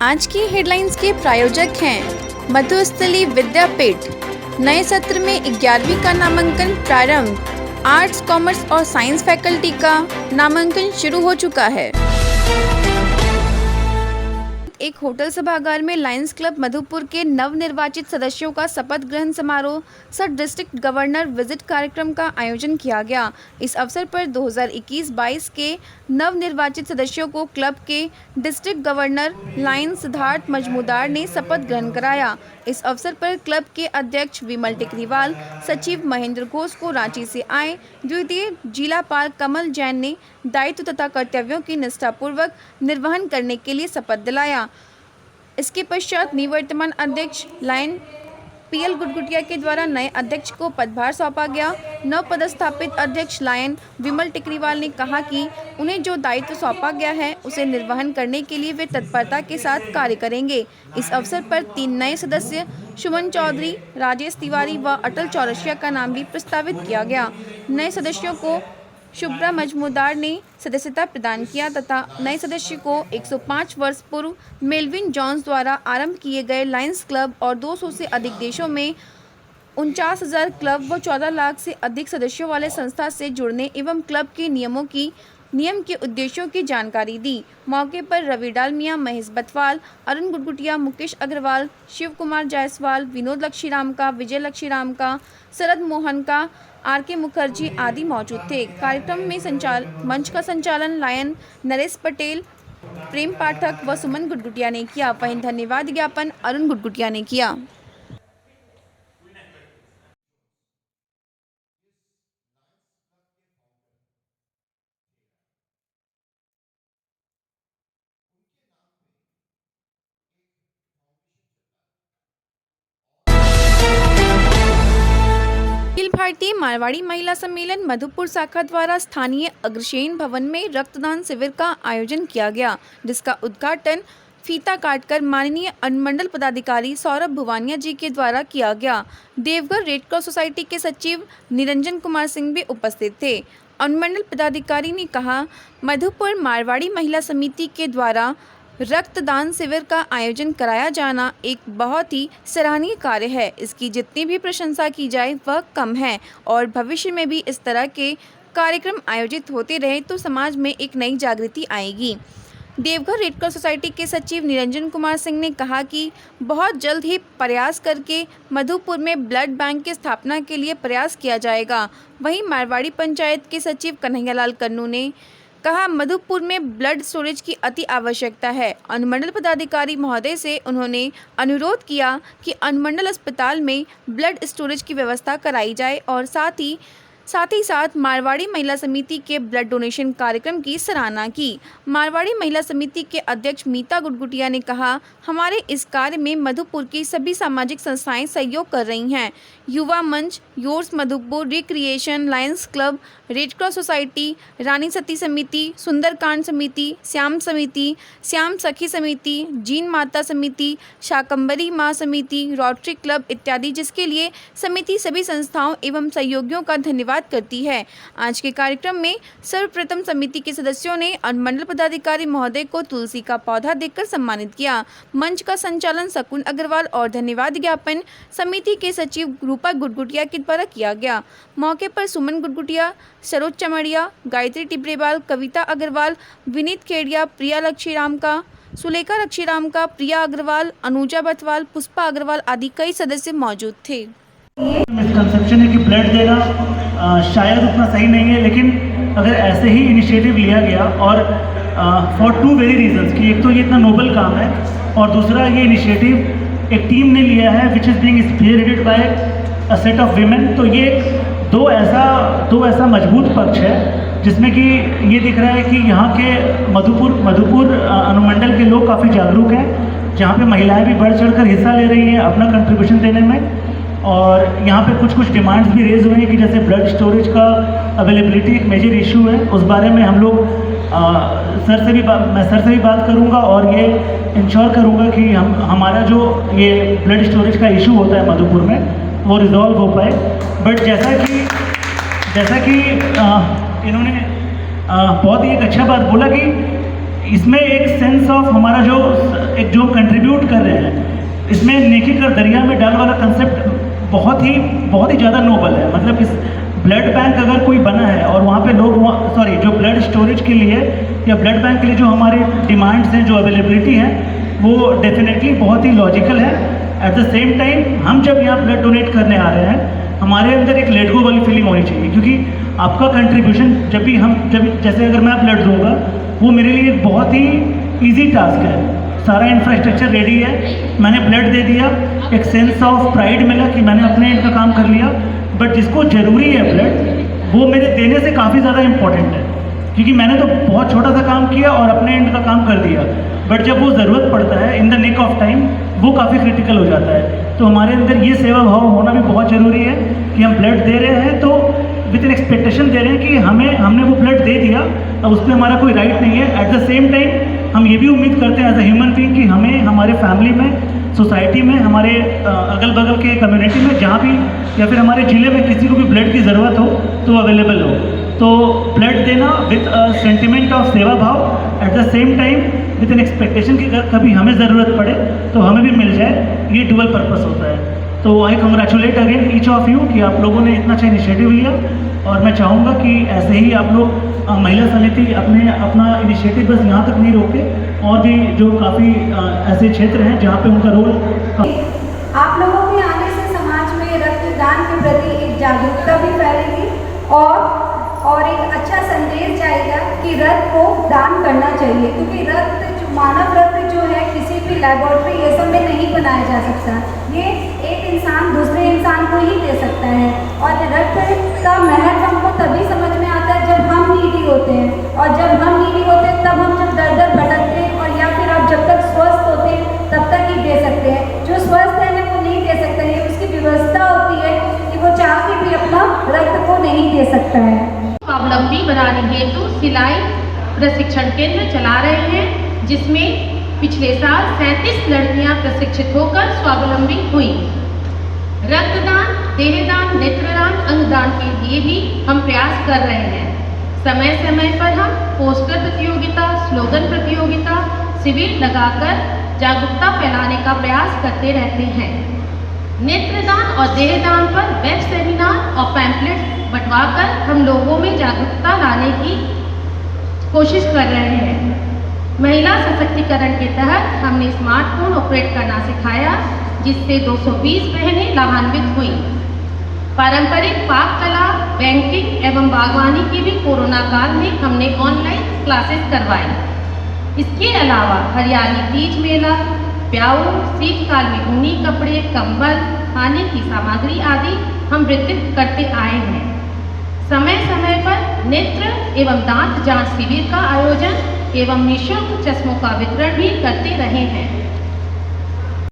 आज की हेडलाइंस के प्रायोजक हैं मधुस्थली विद्यापीठ। नए सत्र में 11वीं का नामांकन प्रारंभ। आर्ट्स, कॉमर्स और साइंस फैकल्टी का नामांकन शुरू हो चुका है। एक होटल सभागार में लायंस क्लब मधुपुर के नवनिर्वाचित सदस्यों का शपथ ग्रहण समारोह सह डिस्ट्रिक्ट गवर्नर विजिट कार्यक्रम का आयोजन किया गया। इस अवसर पर 2021-22 के नवनिर्वाचित सदस्यों को क्लब के district governor Lions Siddharth Majumdar ने शपथ ग्रहण कराया। इस अवसर पर क्लब के अध्यक्ष विमल टिकरीवाल, सचिव महेंद्र घोष को रांची से आए द्वितीय जिलापाल कमल जैन ने दायित्व तथा कर्तव्यों की निष्ठापूर्वक निर्वहन करने के लिए शपथ दिलाया। इसके पश्चात निवर्तमान अध्यक्ष लायन पीएल गुटगुटिया के द्वारा नए अध्यक्ष को पदभार सौंपा गया। नव पदस्थापित अध्यक्ष लायन विमल टिकरीवाल ने कहा कि उन्हें जो दायित्व सौंपा गया है उसे निर्वहन करने के लिए वे तत्परता के साथ कार्य करेंगे। इस अवसर पर 3 नए सदस्य सुमन चौधरी, राजेश तिवारी व अटल चौरसिया का नाम भी प्रस्तावित किया गया। नए सदस्यों को शुभ्रा मजमूदार ने सदस्यता प्रदान किया तथा नए सदस्य को 105 वर्ष पूर्व मेलविन जॉन्स द्वारा आरंभ किए गए लायंस क्लब और 200 से अधिक देशों में 49,000 क्लब व 14 लाख से अधिक सदस्यों वाले संस्था से जुड़ने एवं क्लब के नियम के उद्देश्यों की जानकारी दी। मौके पर रवि डालमिया, महेश बथवाल, अरुण गुटगुटिया, मुकेश अग्रवाल, शिव कुमार जायसवाल, विनोद लक्ष्मीराम का, विजय लक्ष्मीराम का, शरद मोहन का, आर.के. मुखर्जी आदि मौजूद थे। कार्यक्रम में मंच का संचालन लायन नरेश पटेल, प्रेम पाठक व सुमन गुटगुटिया ने किया। वहीं धन्यवाद ज्ञापन अरुण गुटगुटिया ने किया। अखिल भारतीय मारवाड़ी महिला सम्मेलन मधुपुर शाखा द्वारा स्थानीय अग्रसेन भवन में रक्तदान शिविर का आयोजन किया गया, जिसका उद्घाटन फीता काटकर माननीय अनुमंडल पदाधिकारी सौरभ भुवानिया जी के द्वारा किया गया। देवघर रेड क्रॉस सोसाइटी के सचिव निरंजन कुमार सिंह भी उपस्थित थे। अनुमंडल पदाधिकारी ने कहा, मधुपुर मारवाड़ी महिला समिति के द्वारा रक्तदान शिविर का आयोजन कराया जाना एक बहुत ही सराहनीय कार्य है। इसकी जितनी भी प्रशंसा की जाए वह कम है और भविष्य में भी इस तरह के कार्यक्रम आयोजित होते रहे तो समाज में एक नई जागृति आएगी। देवघर रेड क्रॉस सोसाइटी के सचिव निरंजन कुमार सिंह ने कहा कि बहुत जल्द ही प्रयास करके मधुपुर में ब्लड बैंक की स्थापना के लिए प्रयास किया जाएगा। वहीं मारवाड़ी पंचायत के सचिव कन्हैयालाल कन्नू ने कहा, मधुपुर में ब्लड स्टोरेज की अति आवश्यकता है। अनुमंडल पदाधिकारी महोदय से उन्होंने अनुरोध किया कि अनुमंडल अस्पताल में ब्लड स्टोरेज की व्यवस्था कराई जाए और साथ ही साथ मारवाड़ी महिला समिति के ब्लड डोनेशन कार्यक्रम की सराहना की। मारवाड़ी महिला समिति के अध्यक्ष मीता गुटगुटिया ने कहा, हमारे इस कार्य में मधुपुर की सभी सामाजिक संस्थाएं सहयोग कर रही हैं। Yuva Manch, yours Madhupur, recreation, lions club, red cross society, Rani Sati समिति, सुंदरकांड समिति, श्याम सखी समिति, जीन माता समिति, शाकंबरी माँ समिति, रोटरी क्लब इत्यादि, जिसके लिए समिति सभी संस्थाओं एवं सहयोगियों का धन्यवाद करती है। आज के कार्यक्रम में सर्वप्रथम समिति के सदस्यों ने अनुमंडल पदाधिकारी महोदय को तुलसी का पौधा देकर सम्मानित किया। मंच का संचालन शकुन अग्रवाल और धन्यवाद ज्ञापन समिति के सचिव रूपा गुटगुटिया के द्वारा किया गया। मौके पर सुमन गुटगुटिया, सरोज चमड़िया, गायत्री टिब्रेवाल, कविता अग्रवाल, विनीत खेड़िया, प्रिया लक्ष्मीराम का, सुलेखा लक्ष्मीराम का, प्रिया अग्रवाल, अनुजा बथवाल, पुष्पा अग्रवाल आदि कई सदस्य मौजूद थे। मिसकंसेप्शन है कि ब्लड देना शायद उतना सही नहीं है, लेकिन अगर ऐसे ही इनिशिएटिव लिया गया और फॉर 2 वेरी रीजंस कि एक तो ये इतना नोबल काम है और दूसरा ये इनिशिएटिव एक टीम ने लिया है which is being spearheaded by a set of women. तो ये दो ऐसा मजबूत पक्ष है जिसमें कि ये दिख रहा है कि यहाँ के मधुपुर अनुमंडल के लोग काफ़ी जागरूक हैं, जहाँ पे महिलाएं भी बढ़ चढ़कर हिस्सा ले रही हैं अपना कंट्रीब्यूशन देने में। और यहाँ पे कुछ डिमांड्स भी रेज हुए हैं कि जैसे ब्लड स्टोरेज का अवेलेबिलिटी एक मेजर इशू है, उस बारे में हम लोग मैं सर से भी बात करूँगा और ये इंश्योर करूँगा कि हमारा जो ये ब्लड स्टोरेज का इशू होता है मधुपुर में वो रिजॉल्व हो पाए। बट जैसा कि इन्होंने बहुत ही एक अच्छा बात बोला कि इसमें एक सेंस ऑफ हमारा जो कंट्रीब्यूट कर रहे हैं, इसमें नेकी कर दरिया में डाल वाला कंसेप्ट बहुत ही ज़्यादा नोबल है। मतलब इस ब्लड बैंक अगर कोई बना है और वहाँ पे लोग जो ब्लड स्टोरेज के लिए या ब्लड बैंक के लिए जो हमारे डिमांड्स हैं, जो अवेलेबिलिटी है, वो डेफिनेटली बहुत ही लॉजिकल है। एट द सेम टाइम हम जब यहाँ ब्लड डोनेट करने आ रहे हैं, हमारे अंदर एक लेट गो वाली फीलिंग होनी चाहिए, क्योंकि आपका कंट्रीब्यूशन जब जैसे अगर मैं ब्लड दूंगा, वो मेरे लिए एक बहुत ही ईजी टास्क है। सारा इंफ्रास्ट्रक्चर रेडी है, मैंने ब्लड दे दिया, एक सेंस ऑफ प्राइड मिला कि मैंने अपने एंड का काम कर लिया। बट जिसको ज़रूरी है ब्लड, वो मेरे देने से काफ़ी ज़्यादा इम्पोर्टेंट है, क्योंकि मैंने तो बहुत छोटा सा काम किया और अपने एंड का काम कर दिया। बट जब वो ज़रूरत पड़ता है in the nick of time, वो काफ़ी क्रिटिकल हो जाता है। तो हमारे अंदर ये सेवा भाव होना भी बहुत ज़रूरी है कि हम ब्लड दे रहे हैं तो विद एन एक्सपेक्टेशन दे रहे हैं कि हमने वो ब्लड दे दिया, अब उस पर हमारा कोई राइट नहीं है। एट द सेम टाइम हम ये भी उम्मीद करते हैं एज अ ह्यूमन बीइंग कि हमें हमारे फैमिली में, सोसाइटी में, हमारे अगल बगल के कम्युनिटी में जहाँ भी या फिर हमारे ज़िले में किसी को भी ब्लड की ज़रूरत हो तो अवेलेबल हो। तो ब्लड देना विद सेंटिमेंट ऑफ सेवा भाव, at the same time with an expectation कि अगर कभी हमें ज़रूरत पड़े तो हमें भी मिल जाए, ये डुअल पर्पस होता है। तो आई congratulate again each of you कि आप लोगों ने इतना अच्छा इनिशिएटिव लिया, और मैं चाहूँगा कि ऐसे ही आप लोग महिला समिति अपना इनिशिएटिव बस यहाँ तक नहीं रोके, और भी जो काफ़ी ऐसे क्षेत्र हैं जहाँ पे उनका रोल। आप लोगों के आने से समाज में रक्तदान के प्रति एक जागरूकता भी फैलेगी और एक अच्छा संदेश जाएगा कि रक्त को दान करना चाहिए, क्योंकि मानव रक्त जो है किसी भी लेबोरेटरी ये सब में नहीं बनाया जा सकता। ये एक इंसान दूसरे इंसान को ही दे सकता है, और रक्त का महत्व हमको तभी समझ में आता है जब हम नीडी होते हैं, और जब हम नीडी होते हैं तब हम जब दर दर भटकते हैं, और या फिर आप जब तक स्वस्थ होते हैं तब तक ही दे सकते हैं। जो स्वस्थ है वो नहीं दे सकता है, उसकी व्यवस्था होती है कि वो चाह के भी अपना रक्त को नहीं दे सकता है। स्वावलंबी बनाने हेतु सिलाई प्रशिक्षण केंद्र चला रहे हैं, जिसमें पिछले साल 37 लड़कियां प्रशिक्षित होकर स्वावलंबी हुई। रक्तदान, देहदान, नेत्रदान, अंगदान के लिए भी हम प्रयास कर रहे हैं। समय समय पर हम पोस्टर प्रतियोगिता, स्लोगन प्रतियोगिता, शिविर लगाकर जागरूकता फैलाने का प्रयास करते रहते हैं। नेत्रदान और देहदान पर वेब सेमिनार और पैम्फलेट बंटवाकर हम लोगों में जागरूकता लाने की कोशिश कर रहे हैं। महिला सशक्तिकरण के तहत हमने स्मार्टफोन ऑपरेट करना सिखाया, जिससे 220 बहनें लाभान्वित हुई। पारंपरिक पाक कला, बैंकिंग एवं बागवानी की भी कोरोना काल में हमने ऑनलाइन क्लासेस करवाई। इसके अलावा हरियाली तीज मेला, ब्याह, शीतकाल में ऊनी कपड़े, कंबल, खाने की सामग्री आदि हम वितरित करते आए हैं। समय समय पर नेत्र एवं दांत जांच शिविर का आयोजन एवं निःशुल्क चश्मों का वितरण भी करते रहे हैं।